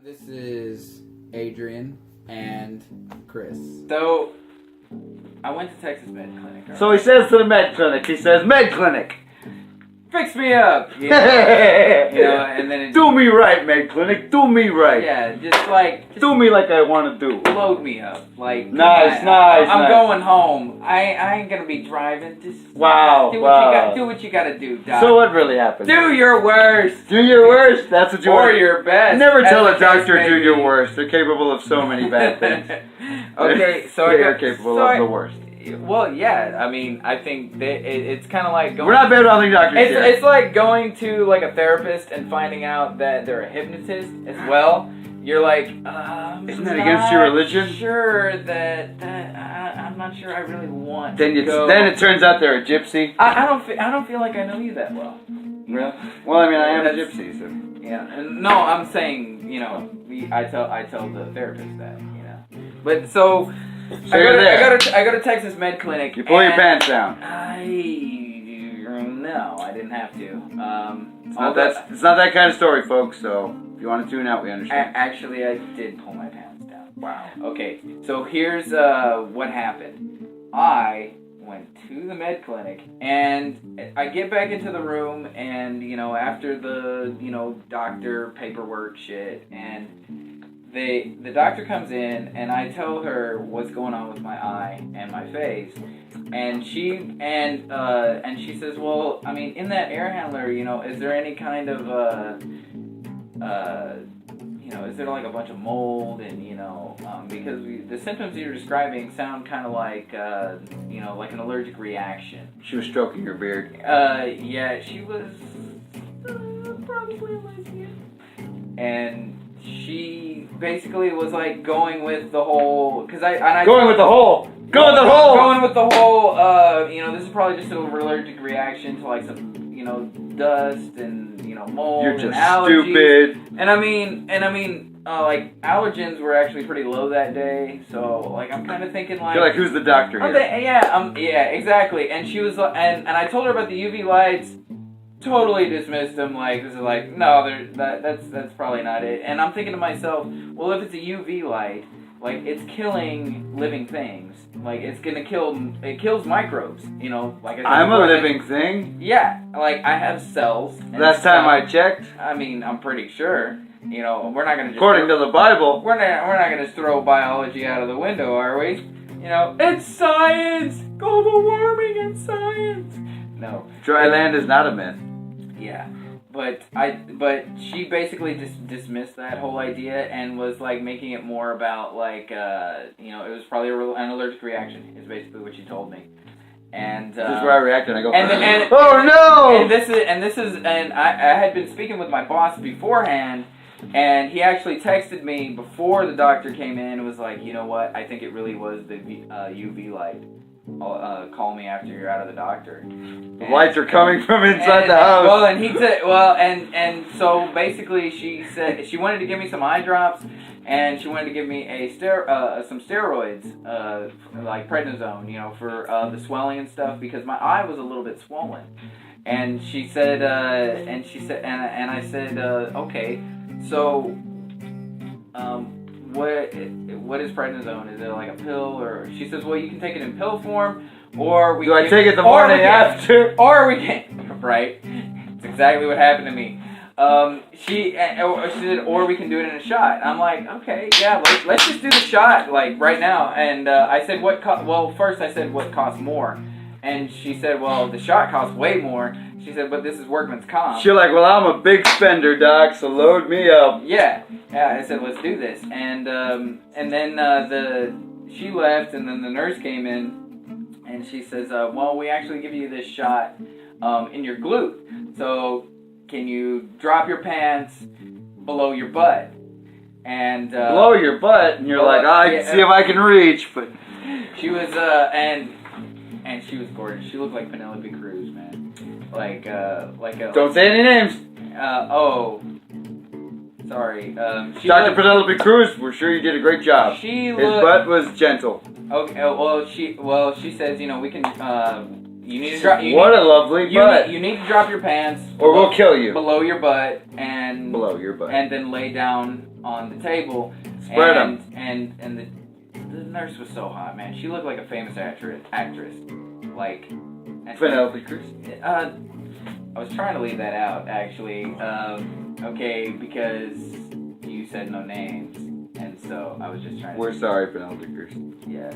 This is Adrian and Chris. So, I went to Texas Med Clinic. Right? So he says to the med clinic, med clinic. Fix me up! You know, and then do me right, med clinic, do me right. Yeah, just do me like I want to do. Load me up. Like, nice. I'm going home. I ain't gonna be driving. Just do what you gotta do, Doc. So what really happened? Do your worst. Do your worst. That's what you or want. your best. Never tell a doctor do your worst. They're capable of so many bad things. Okay, so they're capable of the worst. Well, yeah. I mean, I think it's kind of like going. We're not bad mouthing doctors here. It's like going to like a therapist and finding out that they're a hypnotist as well. You're like, isn't that against your religion? Sure, I'm not sure. I really want. Then it turns out they're a gypsy. I don't feel like I know you that well. Really? Well, I mean, I am a gypsy, so. Yeah. No, I'm saying, I tell the therapist that, But so. I go to Texas Med Clinic. You pull your pants down. No, I didn't have to. It's not that kind of story, folks. So if you want to tune out, we understand. Actually, I did pull my pants down. Wow. Okay, so here's what happened. I went to the med clinic, and I get back into the room, and after the doctor paperwork shit, and the doctor comes in, and I tell her what's going on with my eye and my face, and she says, well, I mean, in that air handler, is there any kind of is there like a bunch of mold, and because the symptoms you're describing sound kind of like like an allergic reaction. She was stroking your beard. Yeah, she was probably a lesbian, and she basically was like going with the whole, going with the whole, this is probably just an allergic reaction to like some, dust and, mold. You're just and allergies. Stupid. And I mean, like allergens were actually pretty low that day, so like I'm kind of thinking like. You're like, who's the doctor here? Yeah, exactly. And she was, and I told her about the UV lights. Totally dismissed them, like, this is like, no, that's probably not it. And I'm thinking to myself, well, if it's a UV light, like, it's killing living things. Like, it kills microbes, like I'm a living thing? Yeah, like, I have cells. Last time I checked? I mean, I'm pretty sure. We're not gonna just... According to the Bible. We're not gonna just throw biology out of the window, are we? It's science! Global warming and science! No. Dry land is not a myth. Yeah, but she basically just dismissed that whole idea and was like making it more about like it was probably an allergic reaction is basically what she told me. And this is where I reacted. I go, and oh no! And I had been speaking with my boss beforehand, and he actually texted me before the doctor came in and was like, you know what? I think it really was the UV light. Call me after you're out of the doctor. The lights are coming from inside the house. Well, and he said, and so basically she said she wanted to give me some eye drops, and she wanted to give me some steroids, like prednisone, for the swelling and stuff, because my eye was a little bit swollen. And she said, and I said, okay, so, what is prednisone? Is it like a pill, or she says, well, you can take it in pill form, or I take it the morning after, or we can, right? It's exactly what happened to me. She said, or we can do it in a shot. I'm like, okay, yeah, let's just do the shot like right now. And I said, first I said, what costs more? And she said, well, the shot costs way more. She said, but this is workman's comp. She's like, well, I'm a big spender, doc, so load me up. Yeah, I said, let's do this. And then she left, and then the nurse came in, and she says, well, we actually give you this shot in your glute. So can you drop your pants below your butt? And below your butt? And you're like, I can see if I can reach, but... She was, and she was gorgeous. She looked like Penelope Cruz, man. Like a... Don't say any names. Sorry. Dr. Penelope Cruz, we're sure you did a great job. His butt was gentle. Okay, she says, we can, you need to drop... What a lovely butt. You need to drop your pants... Or we'll kill you. Below your butt, and... Below your butt. And then lay down on the table. Spread And the nurse was so hot, man. She looked like a famous actress. Like... Penelope Cruz. I was trying to leave that out, actually. Okay, because you said no names. And so I was just trying to... We're sorry, Penelope Cruz. Yeah.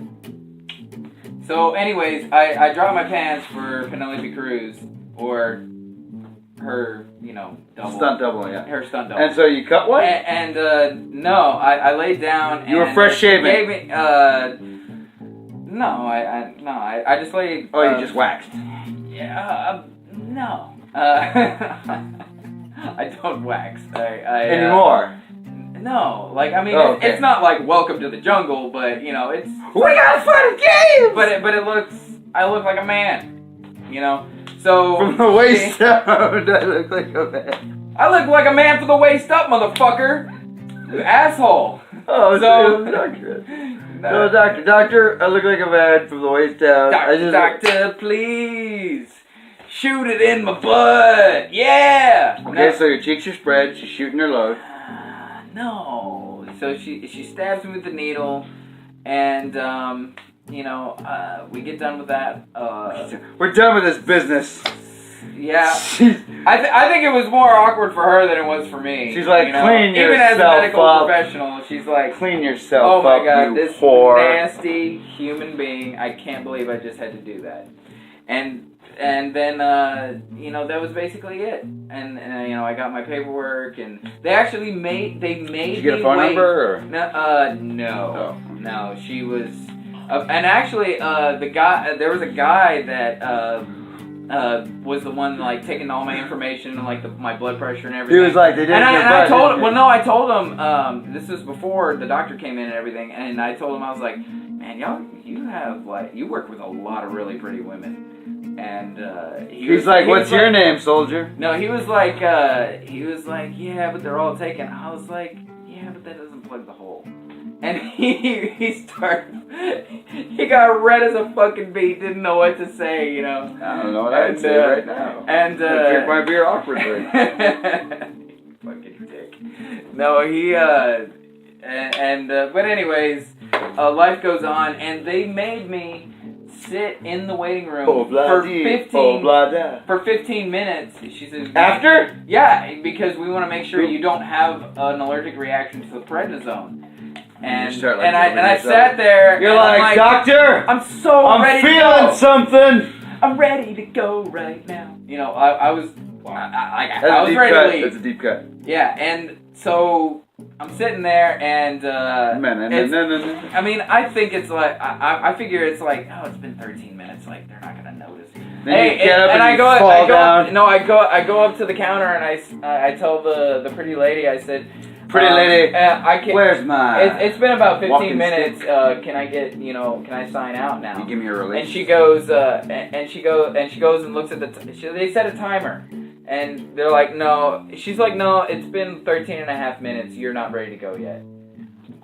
So, anyways, I dropped my pants for Penelope Cruz, or her, double. Stunt double, yeah. Her stunt double. And so you cut one? No, I laid down. You were fresh shaven. Gave me, no, I just laid. Oh, you just waxed. Yeah, no. I don't wax. Anymore? No, okay. It's not like Welcome to the Jungle, but it's. We got fun games. But I look like a man, So from the waist down, I look like a man. I look like a man from the waist up, motherfucker. You asshole. Oh, so doctor. No, doctor, I look like a man from the waist down. Doctor, please. Shoot it in my butt. Yeah. Okay, so your cheeks are spread. She's shooting her load. No. So she stabs me with the needle, and we get done with that. We're done with this business. Yeah. I think it was more awkward for her than it was for me. She's like, clean yourself up. Even as a medical professional, she's like, clean yourself up. Oh my God, this whore. nasty human being! I can't believe I just had to do that. And then that was basically it. And I got my paperwork, and they actually made Did you get a phone number? Or? No. She was, and actually there was a guy that was the one like taking all my information and like my blood pressure and everything. He was like, they didn't. I told him. Well, no, I told him. This was before the doctor came in and everything, and I told him I was like, man, you work with a lot of really pretty women. And he's like, what's your name, soldier? No, he was like, yeah, but they're all taken. I was like, yeah, but that doesn't plug the hole. And he got red as a fucking beet, didn't know what to say, I don't know what I'd say right now. And drink my beer awkwardly. Fucking dick. No, but anyways, life goes on, and they made me sit in the waiting room for 15 minutes. She says, after? Yeah, because we want to make sure you don't have an allergic reaction to the prednisone. And I sat there. You're like, doctor, I'm so ready to go. I'm feeling something. I'm ready to go right now. I was ready to leave. That's a deep cut. Yeah, and so I'm sitting there, and I mean, I think it's like I figure it's like, oh, it's been 13 minutes. Like they're not gonna notice. Then I go up to the counter, and I tell the pretty lady, I said, pretty lady, where's mine? It's been about 15 minutes. Can I sign out now? You give me a release. And she goes, and she goes and looks at they set a timer. And they're like, no. She's like, no, it's been 13 and a half minutes. You're not ready to go yet.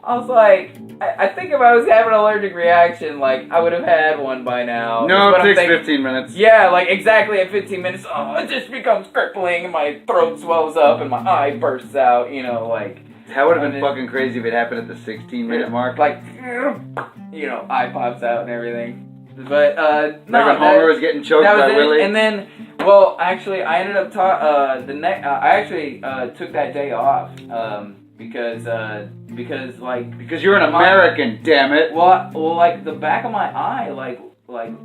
I was like, I think if I was having an allergic reaction, like, I would have had one by now. No, it takes 15 minutes. Yeah, like, exactly at 15 minutes, it just becomes crippling, and my throat swells up, and my eye bursts out, like... That would have been fucking crazy if it happened at the 16-minute mark. Like, eye pops out and everything. But, no, when Homer was getting choked by Willie. And then, well, actually, I ended up I took that day off, because you're an American, damn it. Well, like the back of my eye, like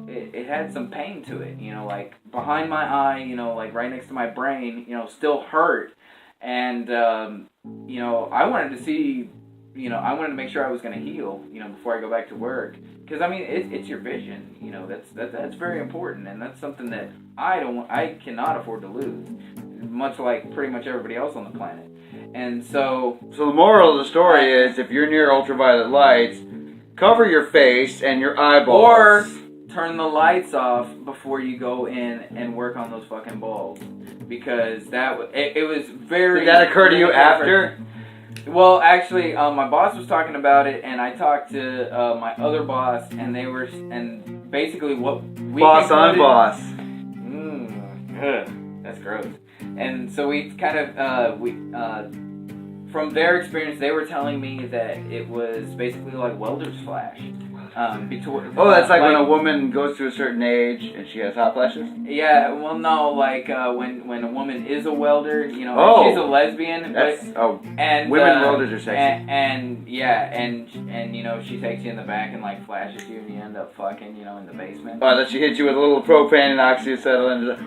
it had some pain to it, like behind my eye, like right next to my brain, still hurt, and I wanted to see, I wanted to make sure I was going to heal, before I go back to work. Because I mean, it's your vision, that's very important, and that's something that I cannot afford to lose, much like pretty much everybody else on the planet. And so the moral of the story is, if you're near ultraviolet lights, cover your face and your eyeballs, or turn the lights off before you go in and work on those fucking bulbs, because it was very. Did that occur to you after? Well, actually, my boss was talking about it, and I talked to my other boss, and basically what we boss on boss. That's gross. And so we kind of from their experience, they were telling me that it was basically like welder's flash. That's like when a woman goes to a certain age and she has hot flashes? Yeah, well, no, like when a woman is a welder, you know, she's a lesbian. And women welders are sexy. And you know, she takes you in the back and like flashes you, and you end up fucking, you know, in the basement. Oh, that she hits you with a little propane and oxyacetylene.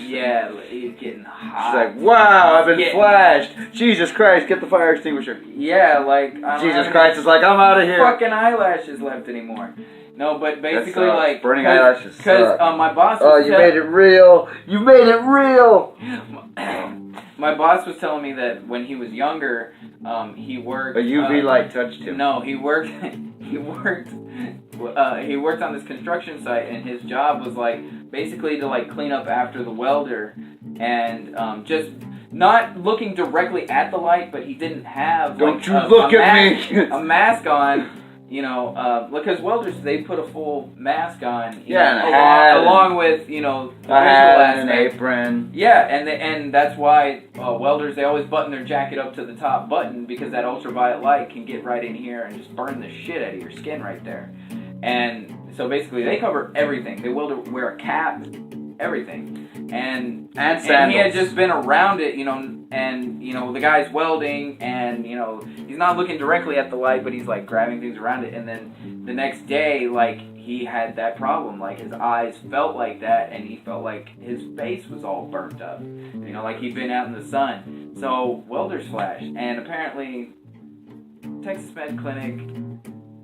Yeah, it's getting hot. She's like, wow, I've been flashed. Jesus Christ, get the fire extinguisher. Yeah, like Jesus Christ is like, I'm out of here. Fucking eyelashes left anymore. No, but basically like burning eyelashes. Because my boss. You made it real. You made it real. My boss was telling me that when he was younger, he worked. A UV light touched him. No, he worked. He worked on this construction site, and his job was like basically to like clean up after the welder, and just not looking directly at the light, but he didn't have. Don't you look at me! A mask on, you know, because welders, they put a full mask on. And a hat, along with, you know, the a hat aspect. and an apron. Yeah, and that's why welders, they always button their jacket up to the top button, because that ultraviolet light can get right in here and just burn the shit out of your skin right there. And so basically, they cover everything. They wear a cap, everything. And sandals. And he had just been around it, you know, and, you know, the guy's welding, and, you know, he's not looking directly at the light, but he's, like, grabbing things around it. And then the next day, like, he had that problem. Like, his eyes felt like that, and he felt like his face was all burnt up. You know, like he'd been out in the sun. So, welder's flash. And apparently, Texas Med Clinic,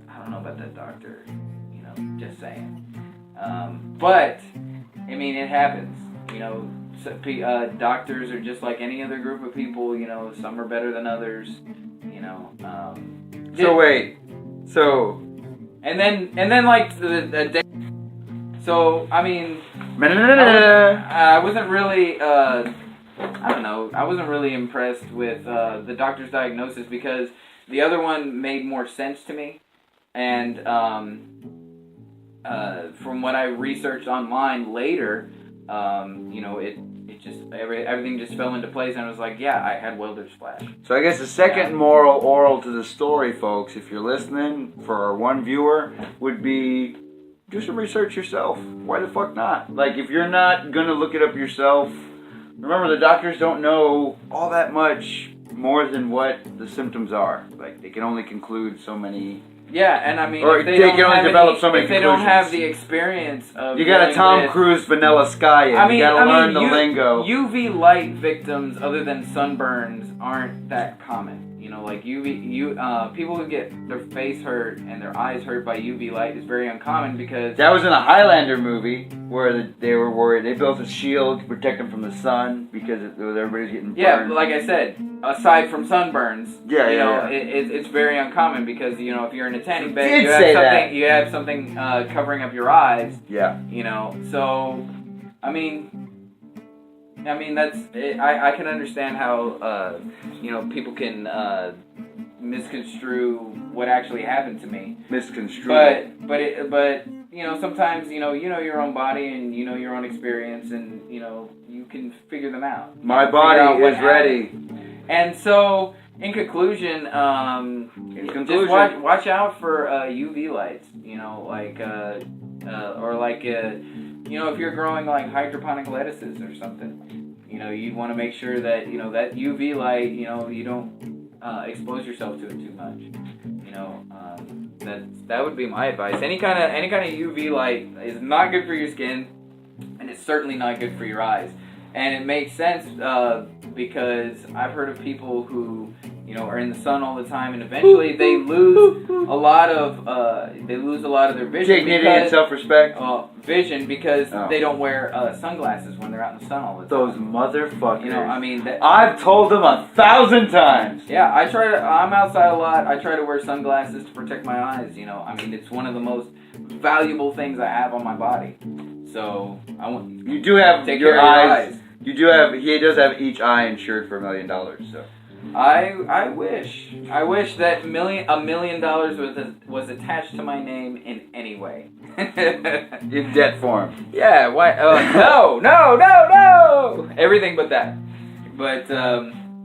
I don't know about that doctor, you know, just saying. But, I mean, it happens. You know, doctors are just like any other group of people. You know, some are better than others. You know. And then like the day. So I mean, I wasn't really. I don't know. I wasn't really impressed with the doctor's diagnosis, because the other one made more sense to me, and from what I researched online later. You know, it just everything just fell into place, and I was like, yeah, I had welder's flash. So I guess the second oral to the story, folks, if you're listening, for our one viewer, would be do some research yourself. Why the fuck not? Like, if you're not gonna look it up yourself, remember the doctors don't know all that much more than what the symptoms are. Like, they can only conclude so many. Yeah, and I mean, or if they can only develop so many if they don't have the experience of, you got a Tom Cruise Vanilla Sky in. You gotta learn the lingo. UV light victims, other than sunburns, aren't that common. You know, like people who get their face hurt and their eyes hurt by UV light is very uncommon, because that was in a Highlander movie where they were worried. They built a shield to protect them from the sun because everybody's getting burned. Yeah, but like I said, aside from sunburns, it's very uncommon, because, you know, if you're in a tanning bed, you have something covering up your eyes. Yeah. You know, so I mean that's it. I can understand how you know, people can misconstrue what actually happened to me. Misconstrue. But you know, sometimes you know your own body, and you know your own experience, and you know you can figure them out. My body is ready. And so, in conclusion, just watch out for UV lights. You know, like or like you know, if you're growing like hydroponic lettuces or something, you know, you want to make sure that, you know, that UV light, you know, you don't expose yourself to it too much. You know, that would be my advice. Any kind of UV light is not good for your skin, and it's certainly not good for your eyes. And it makes sense because I've heard of people who, you know, are in the sun all the time, and eventually they lose a lot of their vision. Dignity and self-respect. Vision, because they don't wear sunglasses when they're out in the sun all the time. Those motherfuckers. You know, I mean, I've told them 1,000 times. Yeah, I'm outside a lot. I try to wear sunglasses to protect my eyes. You know, I mean, it's one of the most valuable things I have on my body. So you do have take your care of your eyes. You do have. He does have each eye insured for $1 million. So I wish that $1 million was attached to my name in any way. In debt form. Yeah. Why? No. Everything but that. But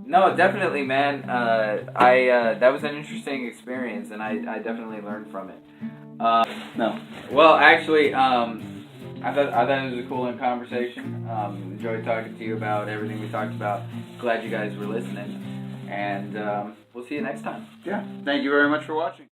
No, definitely, man. That was an interesting experience, and I definitely learned from it. No. Well, actually, I thought it was a cool conversation. Enjoyed talking to you about everything we talked about. Glad you guys were listening, and we'll see you next time. Yeah. Thank you very much for watching.